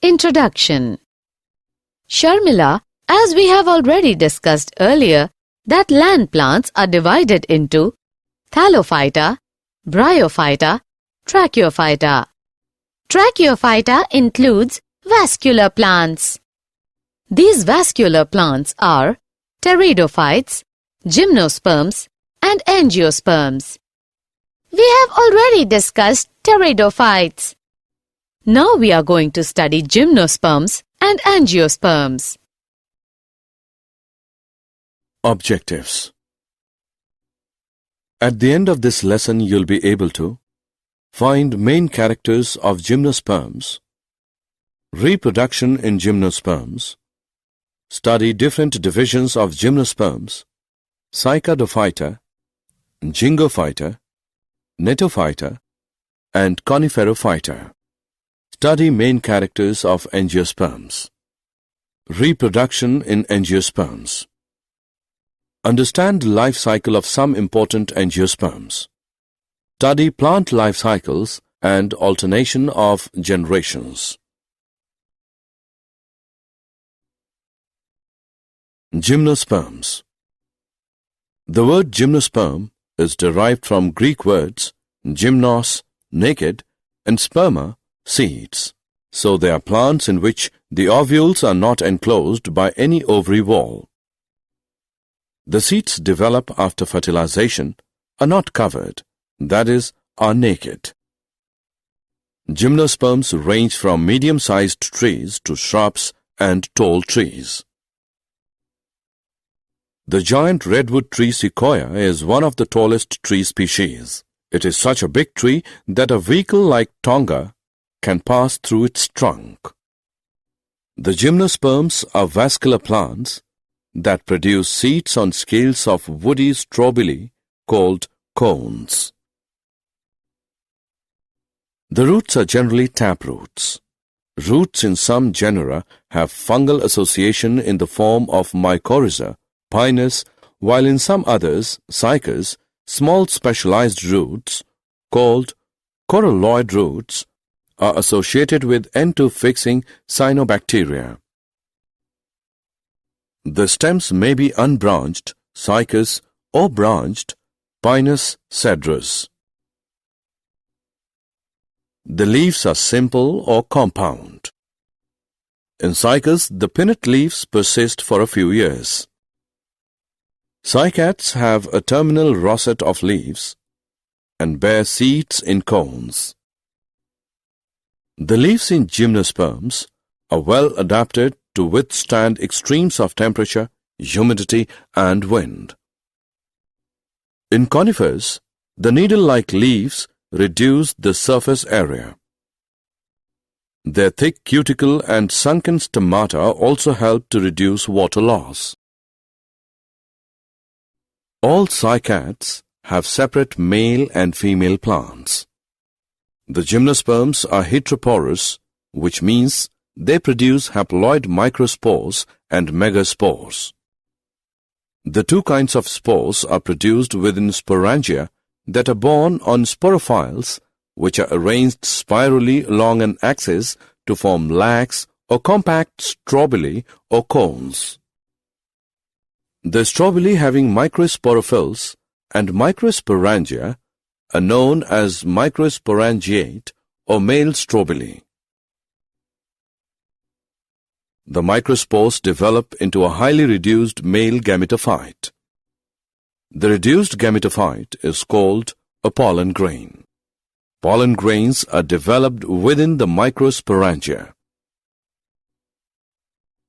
Introduction. Sharmila, as we have already discussed earlier, that land plants are divided into Thallophyta, Bryophyta, Tracheophyta. Tracheophyta includes vascular plants. These vascular plants are pteridophytes, gymnosperms, and angiosperms. We have already discussed pteridophytes. Now we are going to study gymnosperms and angiosperms. Objectives. At the end of this lesson, you'll be able to find main characters of gymnosperms, reproduction in gymnosperms, study different divisions of gymnosperms, Cycadophyta, Gingophyta, Gnetophyta, and Coniferophyta. Study main characters of angiosperms. Reproduction in angiosperms. Understand the life cycle of some important angiosperms. Study plant life cycles and alternation of generations. Gymnosperms. The word gymnosperm is derived from Greek words gymnos, naked, and sperma, seeds. So they are plants in which the ovules are not enclosed by any ovary wall. The seeds develop after fertilization, are not covered, that is, are naked. Gymnosperms range from medium-sized trees to shrubs and tall trees. The giant redwood tree sequoia is one of the tallest tree species. It is such a big tree that a vehicle like Tonga can pass through its trunk. The gymnosperms are vascular plants that produce seeds on scales of woody strobili called cones. The roots are generally taproots. Roots in some genera have fungal association in the form of mycorrhiza, pinus, while in some others, cycas, small specialized roots called coralloid roots are associated with N2-fixing cyanobacteria. The stems may be unbranched, cycas, or branched, pinus cedrus. The leaves are simple or compound. In cycas, the pinnate leaves persist for a few years. Cycads have a terminal rosette of leaves and bear seeds in cones. The leaves in gymnosperms are well adapted to withstand extremes of temperature, humidity, and wind. In conifers, the needle-like leaves reduce the surface area. Their thick cuticle and sunken stomata also help to reduce water loss. All cycads have separate male and female plants. The gymnosperms are heteroporous, which means they produce haploid microspores and megaspores. The two kinds of spores are produced within sporangia that are borne on sporophyles, which are arranged spirally along an axis to form lax or compact strobili or cones. The strobili having microsporophylls and microsporangia are known as microsporangiate or male strobili. The microspores develop into a highly reduced male gametophyte. The reduced gametophyte is called a pollen grain. Pollen grains are developed within the microsporangia.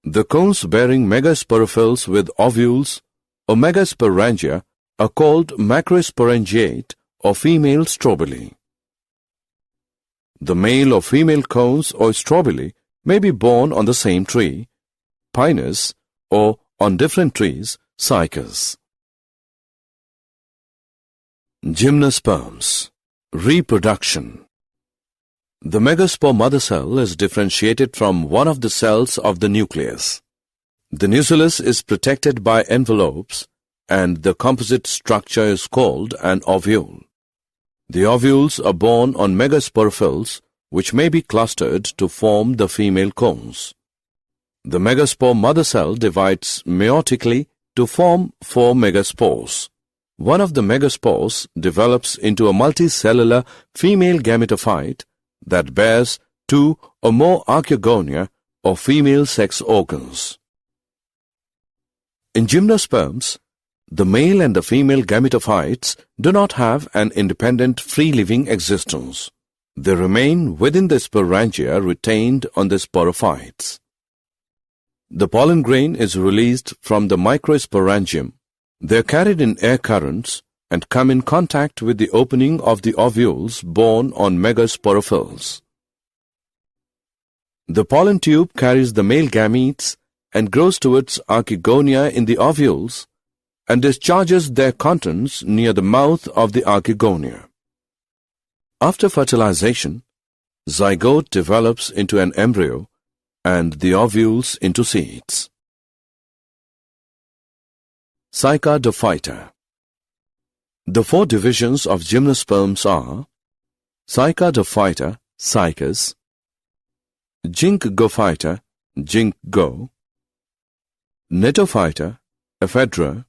The cones bearing megasporophylls with ovules or megasporangia are called macrosporangiate or female strobili. The male or female cones or strobili may be borne on the same tree, pinus, or on different trees, cycas. Gymnosperms. Reproduction. The megaspore mother cell is differentiated from one of the cells of the nucleus. The nucleus is protected by envelopes, and the composite structure is called an ovule. The ovules are borne on megasporophylls which may be clustered to form the female cones. The megaspore mother cell divides meiotically to form 4 megaspores. One of the megaspores develops into a multicellular female gametophyte that bears 2 or more archegonia or female sex organs. In gymnosperms, the male and the female gametophytes do not have an independent free-living existence. They remain within the sporangia retained on the sporophytes. The pollen grain is released from the microsporangium. They are carried in air currents and come in contact with the opening of the ovules borne on megasporophylls. The pollen tube carries the male gametes and grows towards archegonia in the ovules and discharges their contents near the mouth of the archegonia. After fertilization, zygote develops into an embryo and the ovules into seeds. Cycadophyta. The 4 divisions of gymnosperms are Cycadophyta, cycas, Ginkgophyta, ginkgo, Gnetophyta, ephedra,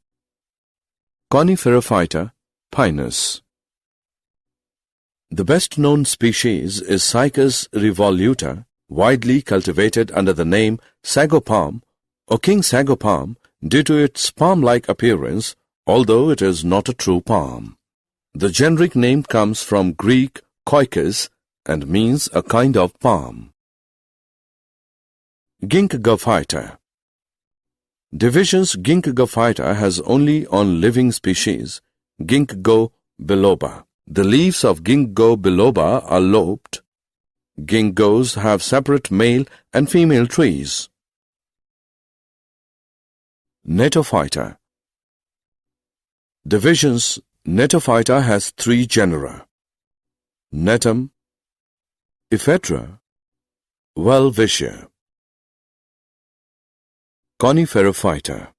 Coniferophyta, pinus. The best-known species is Cycas revoluta, widely cultivated under the name sago palm or king sago palm due to its palm-like appearance, although it is not a true palm. The generic name comes from Greek koikos and means a kind of palm. Ginkgophyta. Divisions Ginkgophyta has only on living species, Ginkgo biloba. The leaves of Ginkgo biloba are lobed. Ginkgos have separate male and female trees. Gnetophyta. Divisions Gnetophyta has 3 genera: Gnetum, ephedra, Welwitschia. Coniferophyta.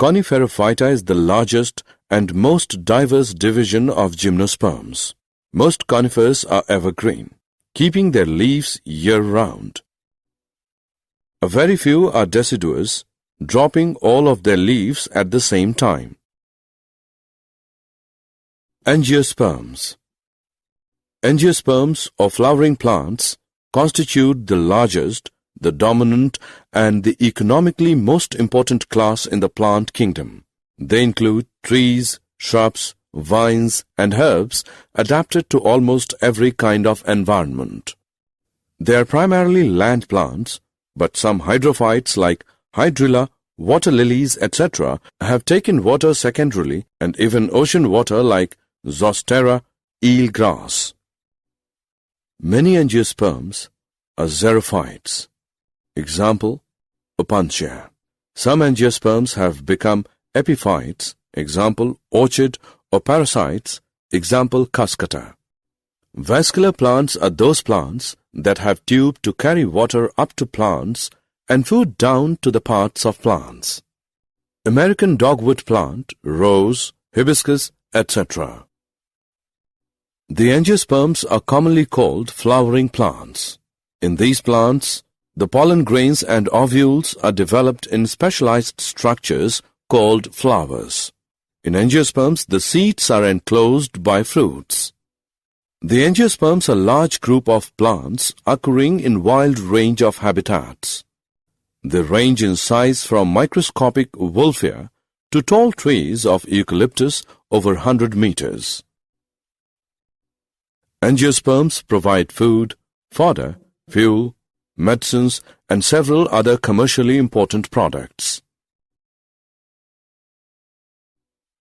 Coniferophyta is the largest and most diverse division of gymnosperms. Most conifers are evergreen, keeping their leaves year-round. A very few are deciduous, dropping all of their leaves at the same time. Angiosperms. Angiosperms or flowering plants constitute the largest, the dominant and the economically most important class in the plant kingdom. They include trees, shrubs, vines and herbs adapted to almost every kind of environment. They are primarily land plants, but some hydrophytes like hydrilla, water lilies, etc. have taken water secondarily, and even ocean water like zostera, eel grass. Many angiosperms are xerophytes. Example, Opuntia. Some angiosperms have become epiphytes. Example, orchid or parasites. Example, Cuscuta. Vascular plants are those plants that have tube to carry water up to plants and food down to the parts of plants. American dogwood plant, rose, hibiscus, etc. The angiosperms are commonly called flowering plants. In these plants, the pollen grains and ovules are developed in specialized structures called flowers. In angiosperms, the seeds are enclosed by fruits. The angiosperms are a large group of plants occurring in wide range of habitats. They range in size from microscopic wolfia to tall trees of eucalyptus over 100 meters. Angiosperms provide food, fodder, fuel, medicines, and several other commercially important products.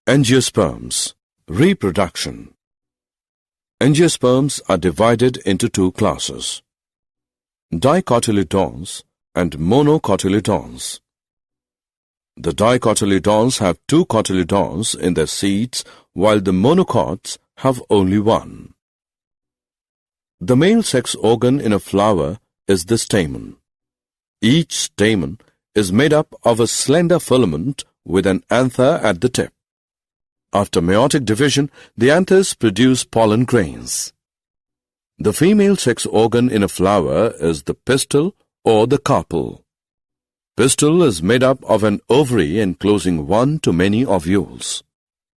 Angiosperms. Reproduction. Angiosperms are divided into 2 classes: dicotyledons and monocotyledons. The dicotyledons have 2 cotyledons in their seeds, while the monocots have only 1. The male sex organ in a flower is the stamen. Each stamen is made up of a slender filament with an anther at the tip. After meiotic division, the anthers produce pollen grains. The female sex organ in a flower is the pistil or the carpel. Pistil is made up of an ovary enclosing one to many ovules.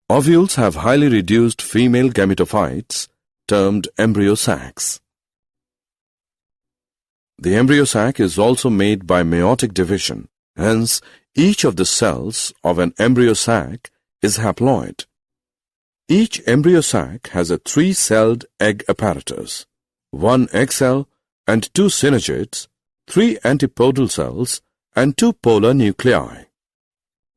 Ovules have highly reduced female gametophytes termed embryo sacs. The embryo sac is also made by meiotic division. Hence, each of the cells of an embryo sac is haploid. Each embryo sac has a 3-celled egg apparatus, 1 egg cell and 2 synergids, 3 antipodal cells and 2 polar nuclei.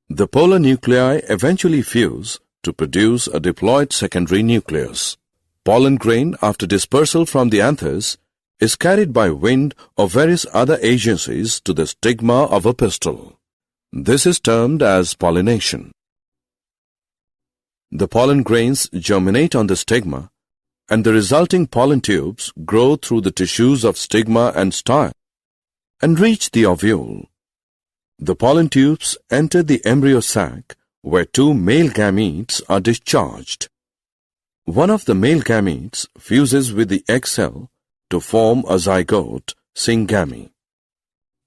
The polar nuclei eventually fuse to produce a diploid secondary nucleus. Pollen grain, after dispersal from the anthers, is carried by wind or various other agencies to the stigma of a pistil. This is termed as pollination. The pollen grains germinate on the stigma, and the resulting pollen tubes grow through the tissues of stigma and style and reach the ovule. The pollen tubes enter the embryo sac, where 2 male gametes are discharged. One of the male gametes fuses with the egg cell to form a zygote, syngamy.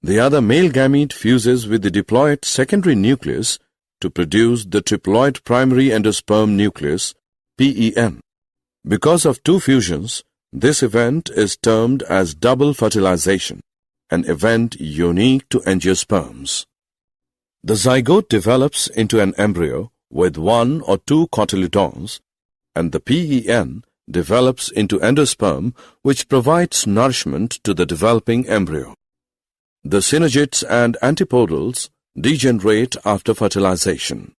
The other male gamete fuses with the diploid secondary nucleus to produce the triploid primary endosperm nucleus, PEN. Because of 2 fusions, this event is termed as double fertilization, an event unique to angiosperms. The zygote develops into an embryo with 1 or 2 cotyledons, and the PEN develops into endosperm, which provides nourishment to the developing embryo. The synergids and antipodals degenerate after fertilization.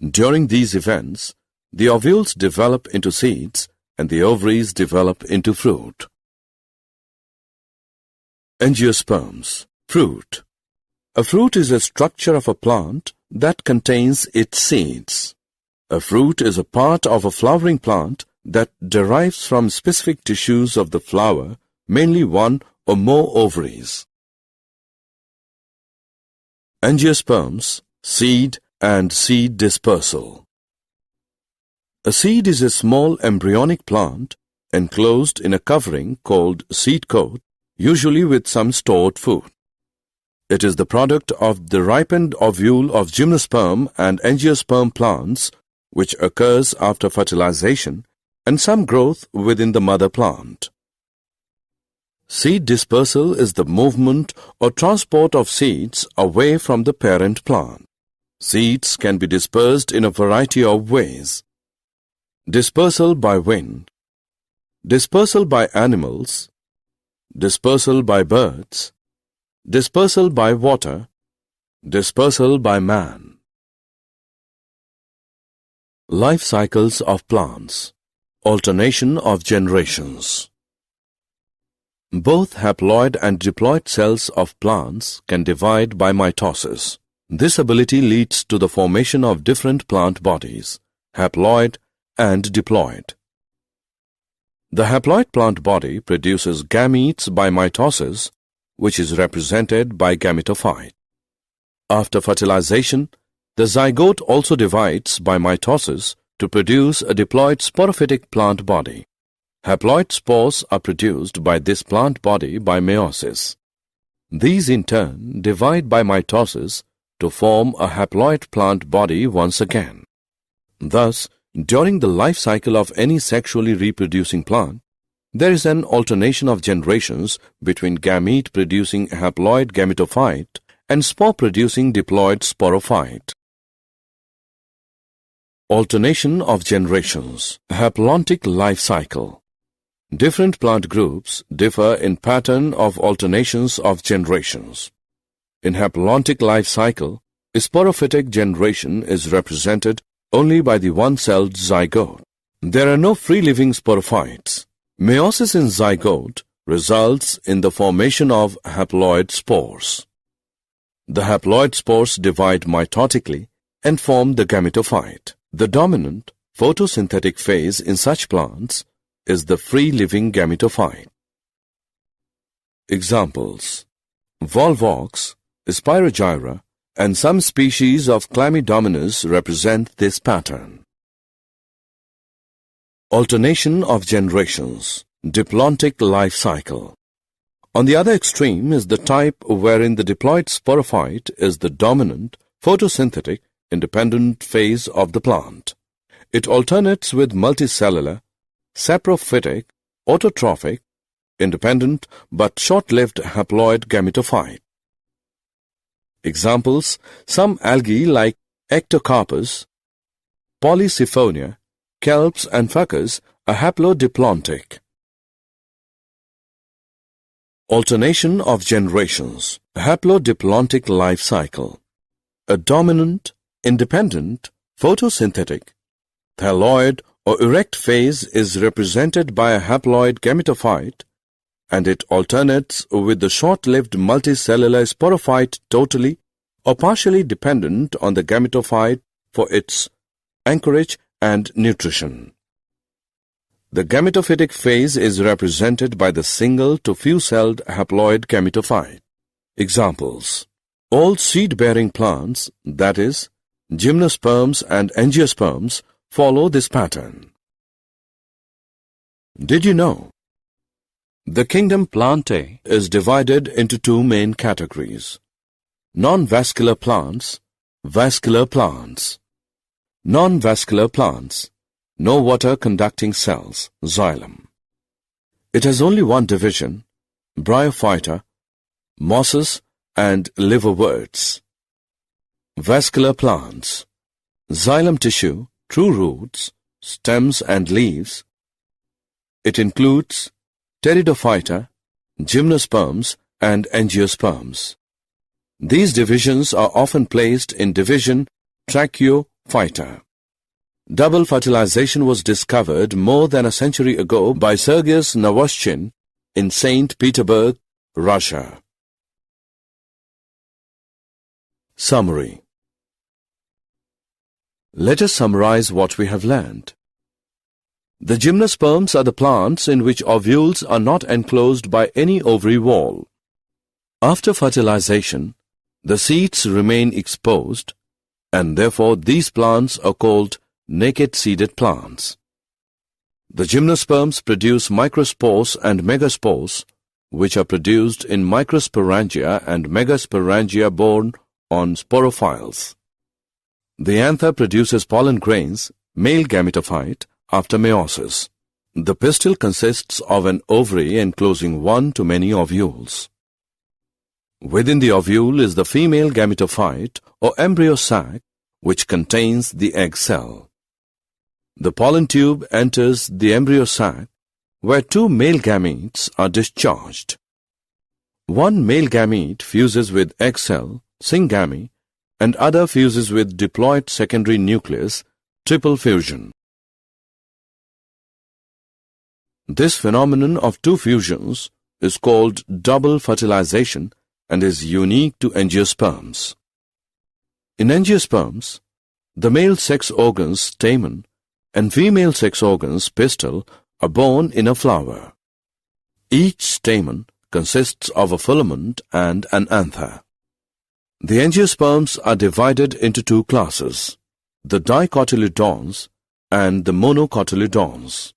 During these events, the ovules develop into seeds and the ovaries develop into fruit. Angiosperms. Fruit. A fruit is a structure of a plant that contains its seeds. A fruit is a part of a flowering plant that derives from specific tissues of the flower, mainly 1 or more ovaries. Angiosperms, seed and seed dispersal. A seed is a small embryonic plant enclosed in a covering called seed coat, usually with some stored food. It is the product of the ripened ovule of gymnosperm and angiosperm plants, which occurs after fertilization, and some growth within the mother plant. Seed dispersal is the movement or transport of seeds away from the parent plant. Seeds can be dispersed in a variety of ways. Dispersal by wind, dispersal by animals, dispersal by birds, dispersal by water, dispersal by man. Life cycles of plants. Alternation of generations. Both haploid and diploid cells of plants can divide by mitosis. This ability leads to the formation of different plant bodies, haploid and diploid. The haploid plant body produces gametes by mitosis, which is represented by gametophyte. After fertilization, the zygote also divides by mitosis to produce a diploid sporophytic plant body. Haploid spores are produced by this plant body by meiosis. These in turn divide by mitosis to form a haploid plant body once again. Thus, during the life cycle of any sexually reproducing plant, there is an alternation of generations between gamete-producing haploid gametophyte and spore-producing diploid sporophyte. Alternation of generations. Haplontic life cycle. Different plant groups differ in pattern of alternations of generations. In haplontic life cycle, a sporophytic generation is represented only by the one-celled zygote. There are no free-living sporophytes. Meiosis in zygote results in the formation of haploid spores. The haploid spores divide mitotically and form the gametophyte. The dominant photosynthetic phase in such plants is the free-living gametophyte. Examples: Volvox, Spirogyra, and some species of Chlamydomonas represent this pattern. Alternation of generations. diplontic life cycle. On the other extreme is the type wherein the diploid sporophyte is the dominant, photosynthetic, independent phase of the plant. It alternates with multicellular, saprophytic, autotrophic, independent but short-lived haploid gametophyte. Examples: some algae like Ectocarpus, Polysiphonia, kelps and fuckers are haplodiplontic. Alternation of generations, haplodiplontic life cycle. A dominant, independent, photosynthetic, thalloid or erect phase is represented by a haploid gametophyte, and it alternates with the short-lived multicellular sporophyte totally or partially dependent on the gametophyte for its anchorage and nutrition. The gametophytic phase is represented by the single to few-celled haploid gametophyte. Examples: all seed-bearing plants, that is, gymnosperms and angiosperms, follow this pattern. Did you know? The kingdom Plantae is divided into two main categories: non-vascular plants, vascular plants. Non-vascular plants, no water-conducting cells, xylem. It has only one division, bryophyta, mosses and liverworts. Vascular plants, xylem tissue, true roots, stems and leaves. It includes pteridophyta, gymnosperms and angiosperms. These divisions are often placed in division tracheophyta. Double fertilization was discovered more than a century ago by Sergius Navoschin in St. Petersburg, Russia. Summary. Let us summarize what we have learned. The gymnosperms are the plants in which ovules are not enclosed by any ovary wall. After fertilization, the seeds remain exposed, and therefore these plants are called naked-seeded plants. The gymnosperms produce microspores and megaspores, which are produced in microsporangia and megasporangia borne on sporophyles. The anther produces pollen grains, male gametophyte, after meiosis. The pistil consists of an ovary enclosing one to many ovules. Within the ovule is the female gametophyte or embryo sac, which contains the egg cell. The pollen tube enters the embryo sac, where two male gametes are discharged. One male gamete fuses with egg cell, syngamy, and other fuses with diploid secondary nucleus, triple fusion. This phenomenon of two fusions is called double fertilization and is unique to angiosperms. In angiosperms, the male sex organs stamen and female sex organs pistil are borne in a flower. Each stamen consists of a filament and an anther. The angiosperms are divided into two classes, the dicotyledons and the monocotyledons.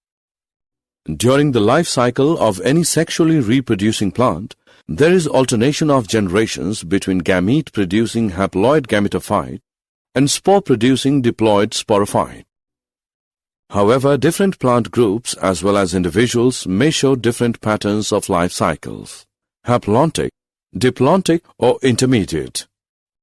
During the life cycle of any sexually reproducing plant, there is alternation of generations between gamete-producing haploid gametophyte and spore-producing diploid sporophyte. However, different plant groups as well as individuals may show different patterns of life cycles: haplontic, diplontic or intermediate.